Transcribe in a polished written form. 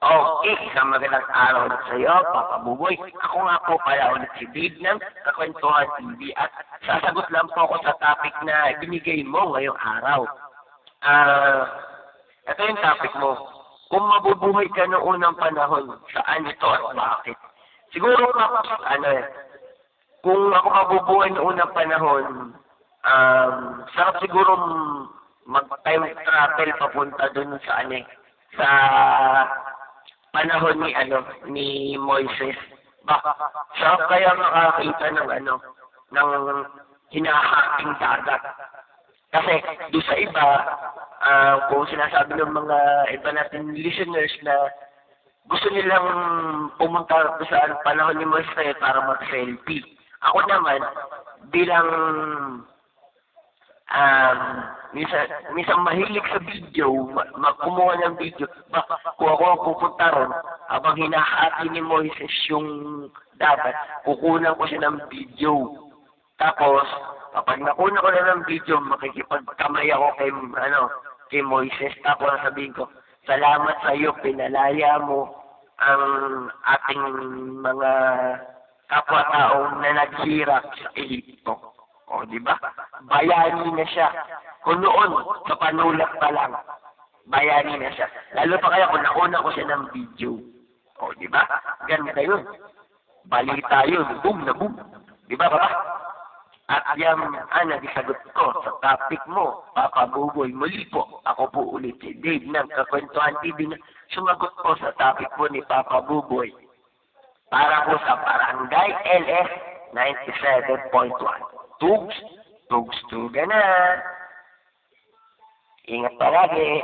Okay, isang magandang araw na sa iyo, Papa Buboy. Ako nga po pala ulit si Dave ng Kakwentuhan TV at sasagot lang po ako sa topic na binigay mo ngayong araw. Ito yung topic mo. Kung mabubuhay ka noong unang panahon, saan ito at bakit? Siguro kung ako mabubuhay noong unang panahon, sarap siguro mag-time travel papunta dun sa panahon ni Moises. Sarap kaya makakita ng hinahating dagat. Kasi doon sa iba, kung sinasabi ng mga iba natin listeners na gusto nilang pumunta doon sa panahon ni Moises para mag-selfie. Ako naman, bilang minsan mahilig sa video, kumuha ng video. Kung ako pupunta ron, habang hinahati ni Moises yung dagat, kukunan ko siya ng video. Tapos, kapag nakuna ko na ng video, makikipagkamay ako kay Moises. Tapos sabihin ko, salamat sa iyo, pinalaya mo ang ating mga kapwa-taong na naghirap sa Egypto. O, di ba? Bayani na siya. Kung noon, sa panulat pa lang, bayani na siya. Lalo pa kaya kung nauna ko siya ng video. O, di ba? Ganda yun. Balita yun. Boom na boom. Di ba, Papa? At yung nagisagot ko sa topic mo, Papa Buboy, muli po, ako po ulit si Dave ng Kakwentuhan TV na sumagot po sa topic po ni Papa Buboy para po sa Barangay LS 97.1. Tugs, tugs, tuga na. Ingat palagi.